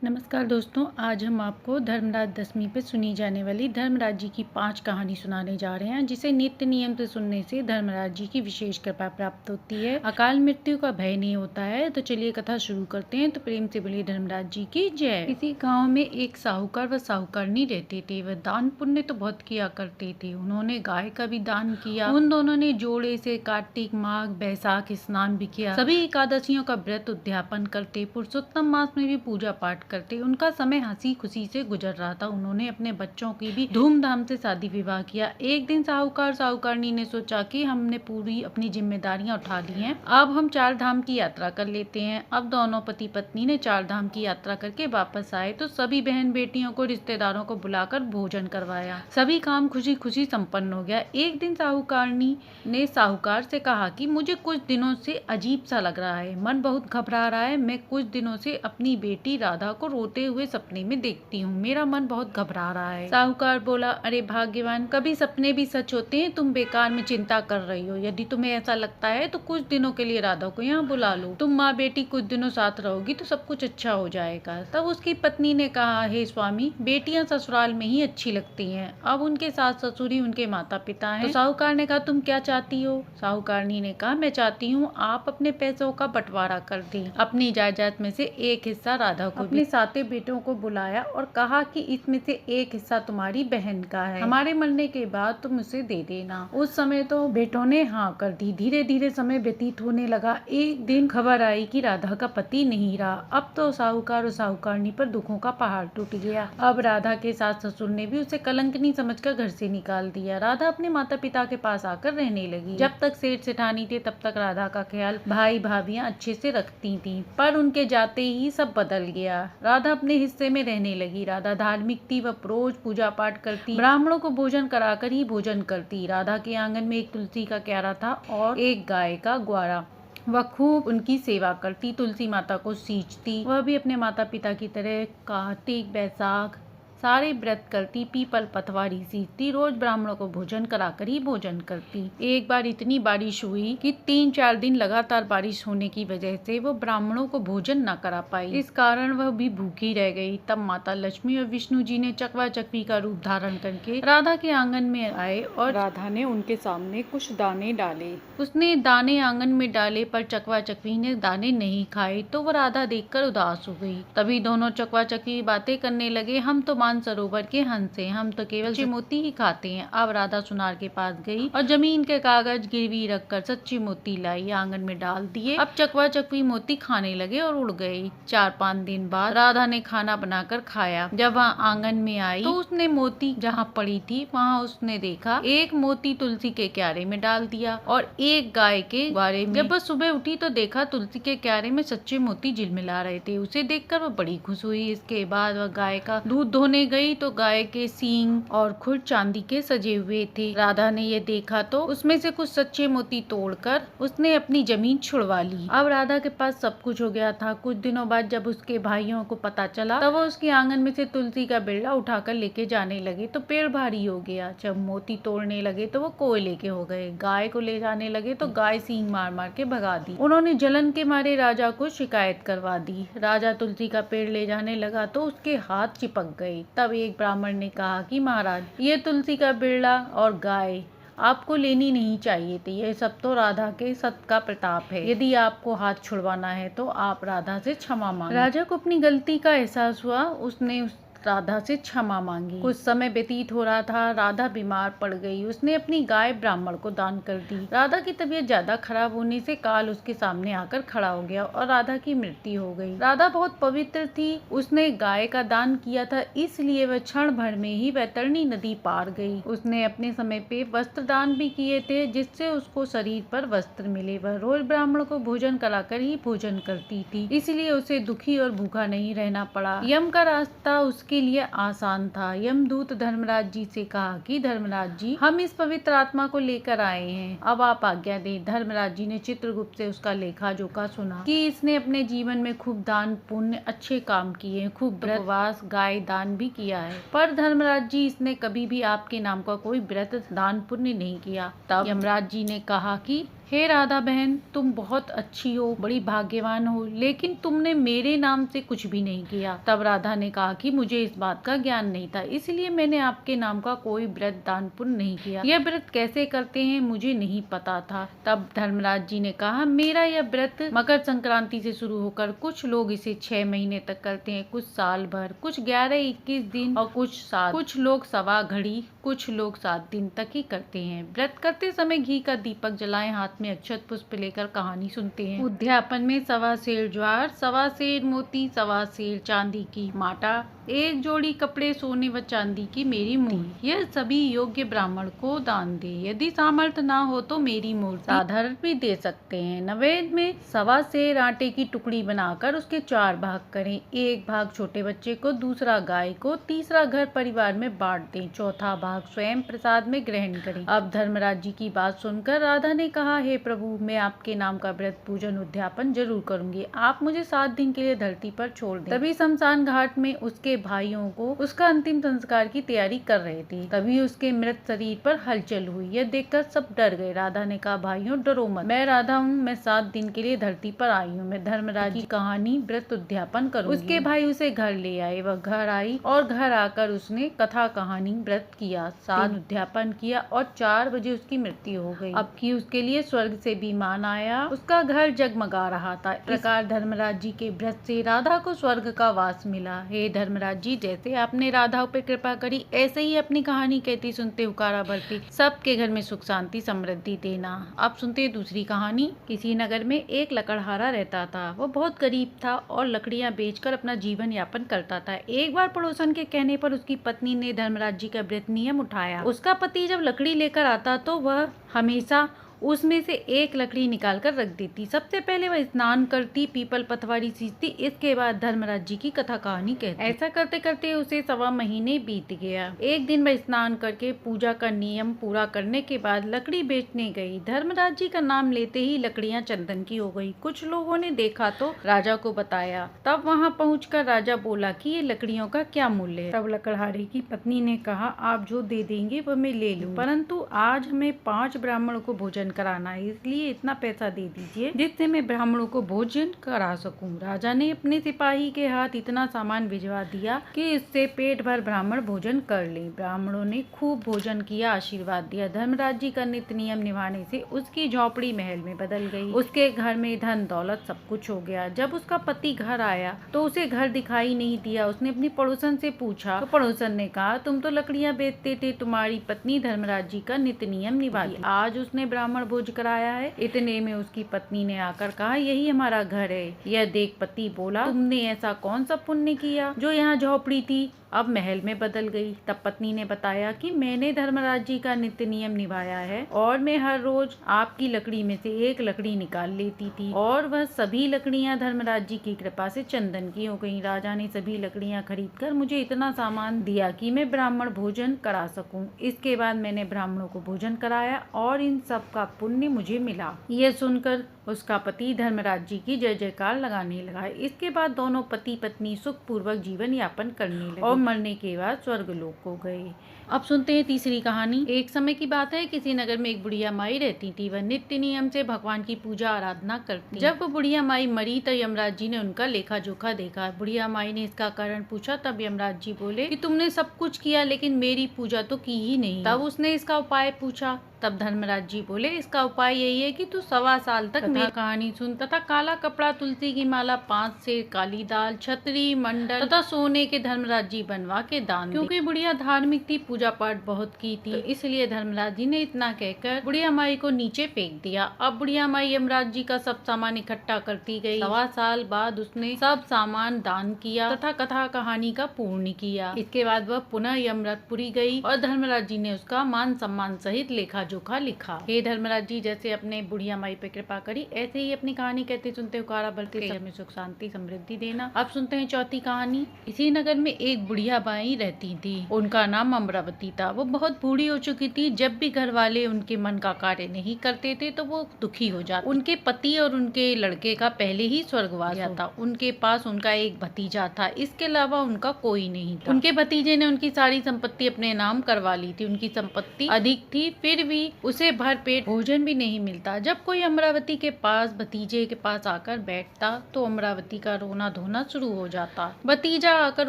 नमस्कार दोस्तों, आज हम आपको धर्मराज दशमी पे सुनी जाने वाली धर्मराज जी की 5 कहानी सुनाने जा रहे हैं, जिसे नित्य नियम से सुनने से धर्मराज जी की विशेष कृपा प्राप्त होती है। अकाल मृत्यु का भय नहीं होता है। तो चलिए कथा शुरू करते हैं। तो प्रेम से बोलिए धर्मराज जी की जय। किसी गाँव में एक साहूकार व साहूकारनी रहते थे। वह दान पुण्य तो बहुत किया करते थे। उन्होंने गाय का भी दान किया। उन दोनों ने जोड़े से कार्तिक माघ बैसाख स्नान भी किया। सभी एकादशियों का व्रत उद्यापन करते। पुरुषोत्तम मास में भी पूजा पाठ करते। उनका समय हंसी खुशी से गुजर रहा था। उन्होंने अपने बच्चों की भी धूमधाम से शादी विवाह किया। एक दिन साहूकार साहूकारनी ने सोचा कि हमने पूरी अपनी जिम्मेदारियां उठा ली हैं, अब हम 4 धाम की यात्रा कर लेते हैं। अब दोनों पति पत्नी ने 4 धाम की यात्रा करके वापस आए तो सभी बहन बेटियों को रिश्तेदारों को बुलाकर भोजन करवाया। सभी काम खुशी खुशी संपन्न हो गया। एक दिन साहूकारनी ने साहूकार से कहा कि मुझे कुछ दिनों से अजीब सा लग रहा है, मन बहुत घबरा रहा है। मैं कुछ दिनों से अपनी बेटी राधा को रोते हुए सपने में देखती हूँ। मेरा मन बहुत घबरा रहा है। साहूकार बोला, अरे भाग्यवान, कभी सपने भी सच होते हैं। तुम बेकार में चिंता कर रही हो। यदि तुम्हें ऐसा लगता है तो कुछ दिनों के लिए राधा को यहाँ बुला लो। तुम माँ बेटी कुछ दिनों साथ रहोगी तो सब कुछ अच्छा हो जाएगा। तब उसकी पत्नी ने कहा, हे स्वामी, बेटियां ससुराल में ही अच्छी लगती हैं। अब उनके सास ससुर ही उनके माता पिता हैं। तो साहूकार ने कहा, तुम क्या चाहती हो? साहूकारनी ने कहा, मैं चाहती हूँ आप अपने पैसों का बंटवारा कर दें। अपनी जायदाद में से एक हिस्सा राधा को। अपने साते बेटों को बुलाया और कहा कि इसमें से एक हिस्सा तुम्हारी बहन का है। हमारे मरने के बाद तुम उसे दे देना। उस समय तो बेटों ने हाँ कर दी। धीरे धीरे समय व्यतीत होने लगा। एक दिन खबर आई कि राधा का पति नहीं रहा। अब तो साहूकार और साहूकारनी पर दुखों का पहाड़ टूट गया। अब राधा के सास ससुर ने भी उसे कलंकनी समझकर घर से निकाल दिया। राधा अपने माता पिता के पास आकर रहने लगी। जब तक सेठ सेठानी थे तब तक राधा का ख्याल भाई भाभियां अच्छे से रखती थीं, पर उनके जाते ही सब बदल गया। राधा अपने हिस्से में रहने लगी। राधा धार्मिक थी। वह रोज पूजा पाठ करती, ब्राह्मणों को भोजन कराकर ही भोजन करती। राधा के आंगन में एक तुलसी का क्यारा था और एक गाय का ग्वारा। वह खूब उनकी सेवा करती, तुलसी माता को सींचती। वह भी अपने माता पिता की तरह कार्तिक बैसाख सारे व्रत करती, पीपल पतवारी सींचती, रोज ब्राह्मणों को भोजन कराकर ही भोजन करती। एक बार इतनी बारिश हुई कि 3-4 दिन लगातार बारिश होने की वजह से वो ब्राह्मणों को भोजन न करा पाई। इस कारण वह भी भूखी रह गई। तब माता लक्ष्मी और विष्णु जी ने चकवा चकवी का रूप धारण करके राधा के आंगन में आए और राधा ने उनके सामने कुछ दाने डाले। उसने दाने आंगन में डाले पर चकवा चकवी ने दाने नहीं खाए तो वह राधा देखकर उदास हो गई। तभी दोनों चकवा चकवी बातें करने लगे, हम तो सरोवर के हंस हैं, हम तो केवल सच्चे मोती ही खाते हैं। अब राधा सुनार के पास गई और जमीन के कागज गिरवी रखकर सच्चे मोती लाई, आंगन में डाल दिए। अब चकवा चकवी मोती खाने लगे और उड़ गए। 4-5 दिन बाद राधा ने खाना बनाकर खाया। जब वह आंगन में आई तो उसने मोती जहाँ पड़ी थी वहाँ उसने देखा एक मोती तुलसी के क्यारे में डाल दिया और एक गाय के ग्वारे में। जब वह सुबह उठी तो देखा तुलसी के क्यारे में सच्चे मोती झिलमिला रहे थे। उसे देखकर वह बड़ी खुश हुई। इसके बाद वह गाय का दूध धोने गई तो गाय के सींग और खुर चांदी के सजे हुए थे। राधा ने ये देखा तो उसमें से कुछ सच्चे मोती तोड़कर उसने अपनी जमीन छुड़वा ली। अब राधा के पास सब कुछ हो गया था। कुछ दिनों बाद जब उसके भाइयों को पता चला तब वो उसके आंगन में से तुलसी का बिल्ला उठाकर लेके जाने लगे तो पेड़ भारी हो गया। जब मोती तोड़ने लगे तो वो कोयले के हो गए। गाय को ले जाने लगे तो गाय सींग मार मार के भगा दी। उन्होंने जलन के मारे राजा को शिकायत करवा दी। राजा तुलसी का पेड़ ले जाने लगा तो उसके हाथ चिपक गए। तब एक ब्राह्मण ने कहा कि महाराज, ये तुलसी का बिल्ला और गाय आपको लेनी नहीं चाहिए थी। यह सब तो राधा के सत का प्रताप है। यदि आपको हाथ छुड़वाना है तो आप राधा से क्षमा मांगे। राजा को अपनी गलती का एहसास हुआ। उसने राधा से क्षमा मांगी। कुछ समय व्यतीत हो रहा था। राधा बीमार पड़ गई। उसने अपनी गाय ब्राह्मण को दान कर दी। राधा की तबीयत ज्यादा खराब होने से काल उसके सामने आकर खड़ा हो गया और राधा की मृत्यु हो गई। राधा बहुत पवित्र थी। उसने गाय का दान किया था, इसलिए वह क्षण भर में ही वैतरणी नदी पार गई। उसने अपने समय पे वस्त्र दान भी किए थे, जिससे उसको शरीर पर वस्त्र मिले। वह रोज ब्राह्मण को भोजन कराकर ही भोजन करती थी, इसलिए उसे दुखी और भूखा नहीं रहना पड़ा। यम का रास्ता उसके लिए आसान था। यमदूत धर्मराज जी से कहा कि धर्मराज जी, हम इस पवित्र आत्मा को लेकर आए हैं, अब आप आज्ञा दें। धर्मराज जी ने चित्रगुप्त से उसका लेखा जोखा सुना कि इसने अपने जीवन में खूब दान पुण्य अच्छे काम किए, खूब व्रत उपवास गाय दान भी किया है, पर धर्मराज जी इसने कभी भी आपके नाम का कोई व्रत दान पुण्य नहीं किया। तब यमराज जी ने कहा कि हे राधा बहन, तुम बहुत अच्छी हो, बड़ी भाग्यवान हो, लेकिन तुमने मेरे नाम से कुछ भी नहीं किया। तब राधा ने कहा कि मुझे इस बात का ज्ञान नहीं था, इसलिए मैंने आपके नाम का कोई व्रत दान पुण्य नहीं किया। यह व्रत कैसे करते हैं मुझे नहीं पता था। तब धर्मराज जी ने कहा, मेरा यह व्रत मकर संक्रांति से शुरू होकर कुछ लोग इसे 6 महीने तक करते हैं, कुछ साल भर, कुछ 11-21 दिन और कुछ 7, कुछ लोग सवा घड़ी, कुछ लोग 7 दिन तक ही करते हैं। व्रत करते समय घी का दीपक जलाएं, हाथ में अक्षत पुष्प लेकर कहानी सुनते हैं। उद्यापन में 1.25 सेर ज्वार, 1.25 सेर मोती, 1.25 सेर चांदी की माटा, 1 जोड़ी कपड़े सोने व चांदी की मेरी मूर्ति, यह सभी योग्य ब्राह्मण को दान दे। यदि सामर्थ्य ना हो तो मेरी मूर्ति साधारण भी दे सकते हैं। नैवेद्य में 1.25 सेर आटे की टुकड़ी बनाकर उसके 4 भाग करें। 1 भाग छोटे बच्चे को, दूसरा गाय को, तीसरा घर परिवार में बांट दें, चौथा भाग स्वयं प्रसाद में ग्रहण करें। अब धर्मराज जी की बात सुनकर राधा ने कहा, हे प्रभु, मैं आपके नाम का व्रत पूजन उद्यापन जरूर करूंगी। आप मुझे 7 दिन के लिए धरती पर छोड़ दें। तभी शमशान घाट में उसके भाइयों को उसका अंतिम संस्कार की तैयारी कर रहे थे। तभी उसके मृत शरीर पर हलचल हुई। यह देखकर सब डर गए। राधा ने कहा, भाइयों डरो मत, मैं राधा हूँ, मैं 7 दिन के लिए धरती पर आई हूँ। मैं धर्मराज की कहानी व्रत उद्यापन करूंगी। उसके भाई उसे घर ले आए। वह घर आई और घर आकर उसने कथा कहानी व्रत किया, 7 उद्यापन किया और 4 बजे उसकी मृत्यु हो गई। अब की उसके लिए स्वर्ग से विमान आया, उसका घर जगमगा रहा था। इस प्रकार धर्मराज जी के व्रत से राधा को स्वर्ग का वास मिला। हे धर्मराज जी, जैसे आपने राधा पर कृपा करी, ऐसे ही अपनी कहानी कहती सुनते हुकारा भरती सबके घर में सुख शांति समृद्धि देना। अब सुनते दूसरी कहानी। किसी नगर में एक लकड़हारा रहता था। वो बहुत गरीब था और लकड़ियां बेचकर अपना जीवन यापन करता था। एक बार पड़ोसन के कहने पर उसकी पत्नी ने धर्मराज जी का व्रत नियम उठाया। उसका पति जब लकड़ी लेकर आता तो वह हमेशा उसमें से एक लकड़ी निकाल कर रख देती। सबसे पहले वह स्नान करती, पीपल पथवारी सींचती, इसके बाद धर्मराज जी की कथा कहानी कहती। ऐसा करते करते उसे 1.25 महीने बीत गया। एक दिन वह स्नान करके पूजा का नियम पूरा करने के बाद लकड़ी बेचने गई। धर्मराज जी का नाम लेते ही लकड़ियां चंदन की हो गई। कुछ लोगों ने देखा तो राजा को बताया। तब वहां पहुंचकर राजा बोला कि ये लकड़ियों का क्या मूल्य है। तब लकड़हारे की पत्नी ने कहा, आप जो दे देंगे वह मैं ले लूं, परंतु आज हमें 5 ब्राह्मणों को भोजन कराना है, इसलिए इतना पैसा दे दीजिए जिससे मैं ब्राह्मणों को भोजन करा सकूं। राजा ने अपने सिपाही के हाथ इतना सामान भिजवा दिया कि इससे पेट भर ब्राह्मण भोजन कर ले। ब्राह्मणों ने खूब भोजन किया, आशीर्वाद दिया। धर्मराज जी का नित्य नियम निभाने से उसकी झोपड़ी महल में बदल गई। उसके घर में धन दौलत सब कुछ हो गया। जब उसका पति घर आया तो उसे घर दिखाई नहीं दिया। उसने अपनी पड़ोसन से पूछा तो पड़ोसन ने कहा, तुम तो लकड़ियां बेचते थे, तुम्हारी पत्नी धर्मराज जी का नित्य नियम निभाती, आज उसने ब्राह्मण भोज कराया है। इतने में उसकी पत्नी ने आकर कहा, यही हमारा घर है। यह देख पति बोला, तुमने ऐसा कौन सा पुण्य किया जो यहाँ झोपड़ी थी अब महल में बदल गई। तब पत्नी ने बताया कि मैंने धर्मराज जी का नित्य नियम निभाया है और मैं हर रोज आपकी लकड़ी में से एक लकड़ी निकाल लेती थी और वह सभी लकड़ियां धर्मराज जी की कृपा से चंदन की हो गई। राजा ने सभी लकड़ियां खरीदकर मुझे इतना सामान दिया कि मैं ब्राह्मण भोजन करा सकूं। इसके बाद मैंने ब्राह्मणों को भोजन कराया और इन सब का पुण्य मुझे मिला। यह सुनकर उसका पति धर्मराज जी की जय जयकार लगाने लगा। इसके बाद दोनों पति पत्नी सुख पूर्वक जीवन यापन करने लगे और मरने के बाद स्वर्गलोक को गए। अब सुनते हैं तीसरी कहानी। एक समय की बात है, किसी नगर में एक बुढ़िया माई रहती थी। वह नित्य नियम से भगवान की पूजा आराधना करती। जब वो बुढ़िया माई मरी तो यमराज जी ने उनका लेखा जोखा देखा। बुढ़िया माई ने इसका कारण पूछा। तब यमराज जी बोले कि तुमने सब कुछ किया लेकिन मेरी पूजा तो की ही नहीं। तब उसने इसका उपाय पूछा। तब धर्मराज जी बोले, इसका उपाय यही है कि तू 1.25 साल तक मेरी कहानी सुन तथा काला कपड़ा, तुलसी की माला, 5 सेर काली दाल, छतरी, मंडल तथा सोने के धर्मराज जी बनवा के दान दे। क्योंकि बुढ़िया धार्मिक थी, पूजा पाठ बहुत की थी, तो इसलिए धर्मराज जी ने इतना कहकर बुढ़िया माई को नीचे फेंक दिया। अब बुढ़िया माई यमराज जी का सब सामान इकट्ठा करती गई। 1.25 साल बाद उसने सब सामान दान किया तथा कथा कहानी का पूर्ण किया। इसके बाद वह पुनः यमराजपुरी गई और धर्मराज जी ने उसका मान सम्मान सहित लेखा जोखा लिखा। हे धर्मराज जी, जैसे अपने बुढ़िया माई पे कृपा करी, आई। ऐसे ही अपनी कहानी कहते सुनते हुकारा भरते घर में सुख शांति समृद्धि देना। अब सुनते हैं चौथी कहानी। इसी नगर में एक बुढ़िया बाई रहती थी। उनका नाम अमरावती था। वो बहुत बूढ़ी हो चुकी थी। जब भी घर वाले उनके मन का कार्य नहीं करते थे तो वो दुखी हो जाती। उनके पति और उनके लड़के का पहले ही स्वर्गवास हो था। उनके पास उनका एक भतीजा था। इसके अलावा उनका कोई नहीं था। उनके भतीजे ने उनकी सारी संपत्ति अपने नाम करवा ली थी। उनकी संपत्ति अधिक थी, फिर भी उसे भरपेट भोजन भी नहीं मिलता। जब कोई अमरावती के पास भतीजे के पास आकर बैठता तो अमरावती का रोना धोना शुरू हो जाता। भतीजा आकर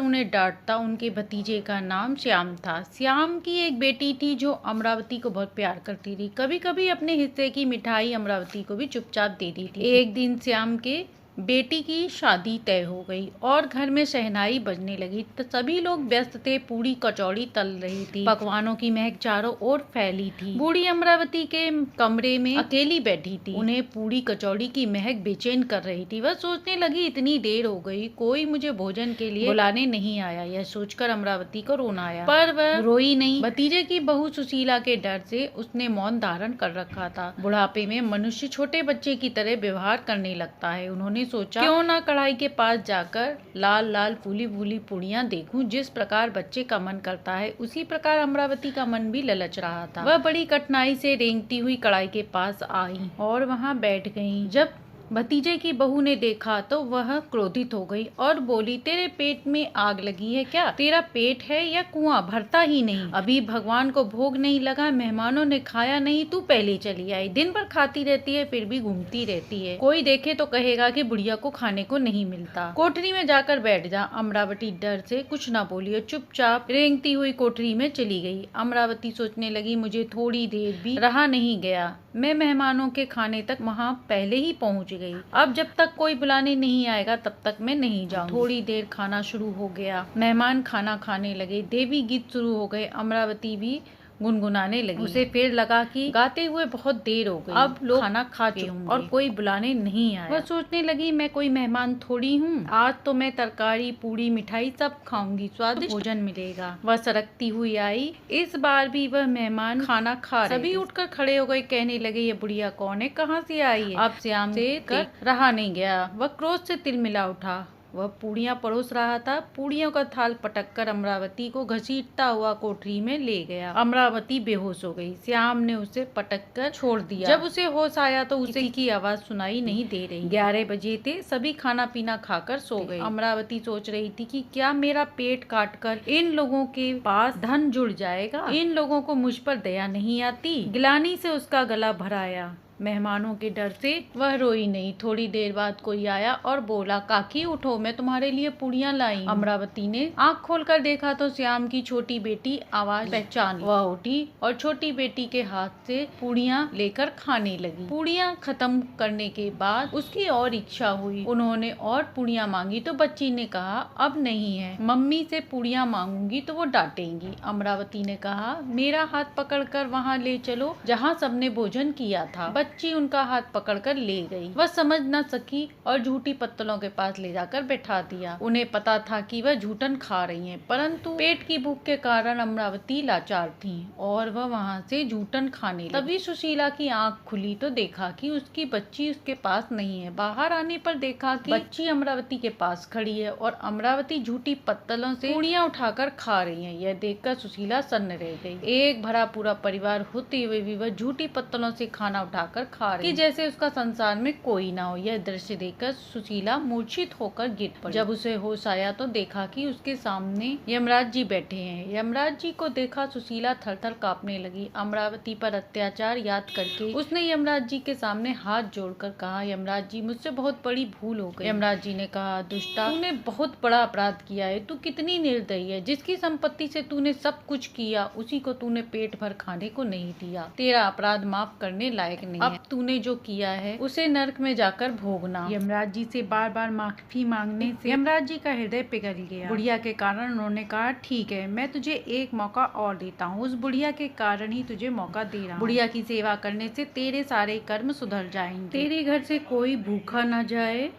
उन्हें डांटता। उनके भतीजे का नाम श्याम था। श्याम की एक बेटी थी जो अमरावती को बहुत प्यार करती थी। कभी कभी अपने हिस्से की मिठाई अमरावती को भी चुपचाप दे दी थी। एक दिन श्याम के बेटी की शादी तय हो गई और घर में शहनाई बजने लगी तो सभी लोग व्यस्त थे। पूरी कचौड़ी तल रही थी। पकवानों की महक चारों ओर फैली थी। बूढ़ी अमरावती के कमरे में अकेली बैठी थी। उन्हें पूरी कचौड़ी की महक बेचैन कर रही थी। वह सोचने लगी, इतनी देर हो गई, कोई मुझे भोजन के लिए बुलाने नहीं आया। यह सोचकर अमरावती को रोना आया, पर वह रोई नहीं। भतीजे की बहू सुशीला के डर से उसने मौन धारण कर रखा था। बुढ़ापे में मनुष्य छोटे बच्चे की तरह व्यवहार करने लगता है। उन्होंने सोचा, क्यों ना कढ़ाई के पास जाकर लाल लाल फूली फूली पूड़ियाँ देखूं। जिस प्रकार बच्चे का मन करता है उसी प्रकार अमरावती का मन भी ललच रहा था। वह बड़ी कठिनाई से रेंगती हुई कढ़ाई के पास आई और वहां बैठ गई। जब भतीजे की बहू ने देखा तो वह क्रोधित हो गई और बोली, तेरे पेट में आग लगी है क्या? तेरा पेट है या कुआं भरता ही नहीं? अभी भगवान को भोग नहीं लगा, मेहमानों ने खाया नहीं, तू पहले चली आई। दिन भर खाती रहती है फिर भी घूमती रहती है। कोई देखे तो कहेगा कि बुढ़िया को खाने को नहीं मिलता। कोठरी में जाकर बैठ जा। अमरावती डर से कुछ न बोली और चुपचाप रेंगती हुई कोठरी में चली गई। अमरावती सोचने लगी, मुझे थोड़ी देर भी रहा नहीं गया। मैं मेहमानों के खाने तक वहाँ पहले ही पहुँच गई। अब जब तक कोई बुलाने नहीं आएगा तब तक मैं नहीं जाऊंगी। थोड़ी देर खाना शुरू हो गया। मेहमान खाना खाने लगे। देवी गीत शुरू हो गए। अमरावती भी गुनगुनाने लगी। उसे फिर लगा कि गाते हुए बहुत देर हो गई। अब लोग खाना खा चुके होंगे और कोई बुलाने नहीं आया। वह सोचने लगी, मैं कोई मेहमान थोड़ी हूँ। आज तो मैं तरकारी पूड़ी मिठाई सब खाऊंगी, स्वादिष्ट भोजन मिलेगा। वह सरकती हुई आई। इस बार भी वह मेहमान खाना खा रहे। सभी उठकर खड़े हो गए। कहने लगे, ये बुढ़िया कौन है, कहाँ से आई है? अब श्याम से रहा नहीं गया। वह क्रोध से तिलमिला उठा। वह पूड़ियाँ परोस रहा था। पूड़ियों का थाल पटककर अमरावती को घसीटता हुआ कोठरी में ले गया। अमरावती बेहोश हो गई। श्याम ने उसे पटककर छोड़ दिया। जब उसे होश आया तो उसे की आवाज सुनाई नहीं दे रही। 11 बजे थे। सभी खाना पीना खाकर सो गए। अमरावती सोच रही थी कि क्या मेरा पेट काटकर इन लोगों के पास धन जुड़ जाएगा? इन लोगों को मुझ पर दया नहीं आती। गिलानी से उसका गला भराया। मेहमानों के डर से वह रोई नहीं। थोड़ी देर बाद कोई आया और बोला, काकी उठो, मैं तुम्हारे लिए पूड़ियाँ लाई। अमरावती ने आँख खोलकर देखा तो श्याम की छोटी बेटी आवाज पहचान। वह उठी और छोटी बेटी के हाथ से पूड़ियाँ लेकर खाने लगी। पूड़ियाँ खत्म करने के बाद उसकी और इच्छा हुई। उन्होंने और पूड़ियाँ मांगी तो बच्ची ने कहा, अब नहीं है, मम्मी से पूड़ियाँ मांगूंगी तो वो डांटेंगी। अमरावती ने कहा, मेरा हाथ पकड़कर वहाँ ले चलो जहाँ सबने भोजन किया था। बच्ची उनका हाथ पकड़कर ले गई। वह समझ न सकी और झूठी पत्तलों के पास ले जाकर बैठा दिया। उन्हें पता था कि वह झूठन खा रही हैं, परंतु पेट की भूख के कारण अमरावती लाचार थी और वह वहाँ से झूठन खाने लगी। तभी सुशीला की आंख खुली तो देखा कि उसकी बच्ची उसके पास नहीं है। बाहर आने पर देखा कि बच्ची अमरावती के पास खड़ी है और अमरावती झूठी पत्तलों से पूड़ियाँ उठाकर खा रही है। यह देखकर सुशीला सन्न रह गई। एक भरा पूरा परिवार होते हुए भी वह झूठी पत्तलों से खाना उठाकर खा रही कि जैसे उसका संसार में कोई ना हो। यह दृश्य देखकर सुशीला मूर्छित होकर गिर पड़ी। जब उसे होश आया तो देखा कि उसके सामने यमराज जी बैठे हैं। यमराज जी को देखा सुशीला थर-थर कांपने लगी। अमरावती पर अत्याचार याद करके उसने यमराज जी के सामने हाथ जोड़कर कहा, यमराज जी, मुझसे बहुत बड़ी भूल हो गई। यमराज जी ने कहा, दुष्टा, तूने बहुत बड़ा अपराध किया है। तू कितनी निर्दयी है। जिसकी संपत्ति से तूने सब कुछ किया उसी को तूने पेट भर खाने को नहीं दिया। तेरा अपराध माफ करने लायक नहीं। अब तूने जो किया है उसे नरक में जाकर भोगना। यमराज जी से बार बार माफी मांगने से यमराज जी का हृदय पिघल गया। बुढ़िया के कारण उन्होंने कहा, ठीक है, मैं तुझे एक मौका और देता हूँ। उस बुढ़िया के कारण ही तुझे मौका दे रहा हूँ। बुढ़िया की सेवा करने से तेरे सारे कर्म सुधर जाएंगे। तेरे घर से कोई भूखा न जाए।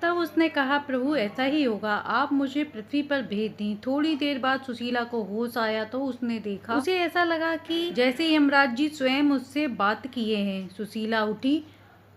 तब उसने कहा, प्रभु ऐसा ही होगा, आप मुझे पृथ्वी पर भेज दें। थोड़ी देर बाद सुशीला को होश आया तो उसने देखा, उसे ऐसा लगा कि जैसे यमराज जी स्वयं उससे बात किए हैं। सुशीला उठी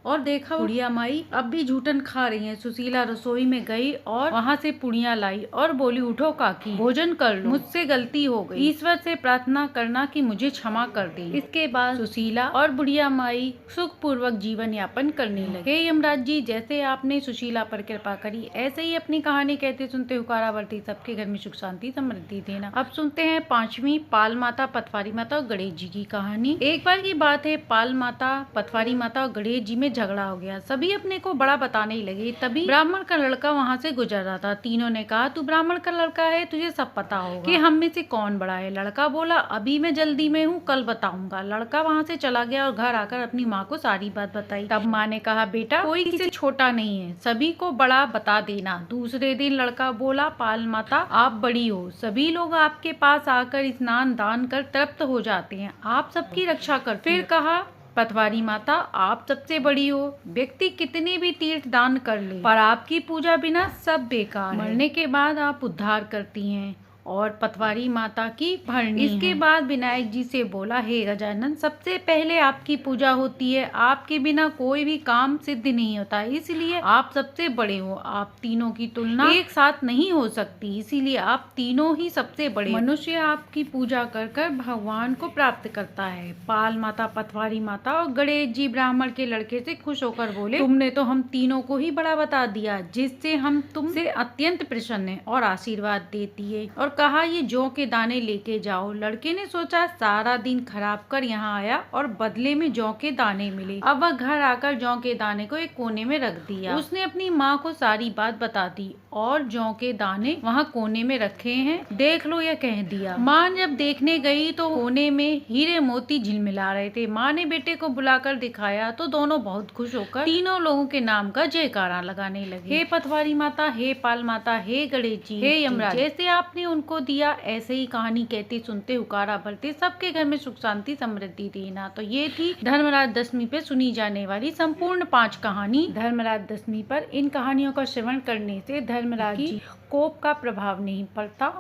और देखा बुढ़िया माई अब भी झूठन खा रही है। सुशीला रसोई में गई और वहाँ से पुड़िया लाई और बोली, उठो काकी, भोजन कर लो, मुझसे गलती हो गई, ईश्वर से प्रार्थना करना कि मुझे क्षमा कर दे। इसके बाद सुशीला और बुढ़िया माई सुख पूर्वक जीवन यापन करने लगे। हे यमराज जी, जैसे आपने सुशीला पर कृपा करी, ऐसे ही अपनी कहानी कहते सुनते हुकारावर्ती सबके घर में सुख शांति समृद्धि देना। अब सुनते हैं 5वीं पाल माता, पटवारी माता और गणेश जी की कहानी। एक बार की बात है, पाल माता, पटवारी माता और गणेश जी में झगड़ा हो गया। सभी अपने को बड़ा बताने लगे। तभी ब्राह्मण का लड़का वहाँ से गुजर रहा था। तीनों ने कहा, तू ब्राह्मण का लड़का है, तुझे सब पता होगा कि हम में से कौन बड़ा है। लड़का बोला, अभी मैं जल्दी में हूँ, कल बताऊंगा। लड़का वहाँ से चला गया और घर आकर अपनी माँ को सारी बात बताई। तब माँ ने कहा, बेटा कोई किसी छोटा नहीं है, सभी को बड़ा बता देना। दूसरे दिन लड़का बोला, पाल माता आप बड़ी हो, सभी लोग आपके पास आकर स्नान दान कर तृप्त हो जाते हैं, आप सबकी रक्षा कर। फिर कहा, पटवारी माता आप सबसे बड़ी हो, व्यक्ति कितने भी तीर्थ दान कर ले, पर आपकी पूजा बिना सब बेकार है। मरने के बाद आप उद्धार करती हैं और पटवारी माता की भरनी। इसके बाद विनायक जी से बोला, हे गजानन, सबसे पहले आपकी पूजा होती है, आपके बिना कोई भी काम सिद्ध नहीं होता, इसलिए आप सबसे बड़े हो। आप तीनों की तुलना एक साथ नहीं हो सकती, इसीलिए आप तीनों ही सबसे बड़े। मनुष्य आपकी पूजा कर कर भगवान को प्राप्त करता है। पाल माता, पटवारी माता और गणेश जी ब्राह्मण के लड़के से खुश होकर बोले, तुमने तो हम तीनों को ही बड़ा बता दिया, जिससे हम तुमसे अत्यंत प्रसन्न हैं और आशीर्वाद देती है। और कहा, ये जौ के दाने लेके जाओ। लड़के ने सोचा, सारा दिन खराब कर यहाँ आया और बदले में जौ के दाने मिले। अब वह घर आकर जौ के दाने को एक कोने में रख दिया। उसने अपनी माँ को सारी बात बता दी और जौ के दाने वहाँ कोने में रखे हैं, देख लो, यह कह दिया। माँ जब देखने गई तो कोने में हीरे मोती झिलमिला रहे थे। माँ ने बेटे को बुलाकर दिखाया तो दोनों बहुत खुश होकर तीनों लोगों के नाम का जयकारा लगाने लगे। हे पटवारी माता, हे पाल माता, हे गणेश जी, हे यमराज, जैसे आपने उनको दिया ऐसे ही कहानी कहते सुनते हुकारा भरते सबके घर में सुख शांति समृद्धि देना। तो ये थी धर्मराज दशमी पे सुनी जाने वाली संपूर्ण 5 कहानी। धर्मराज दशमी पर इन कहानियों का श्रवण करने से धर्मराज जी कोप का प्रभाव नहीं पड़ता,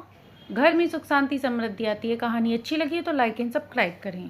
घर में सुख शांति समृद्धि आती है। कहानी अच्छी लगी तो लाइक एंड सब्सक्राइब करें।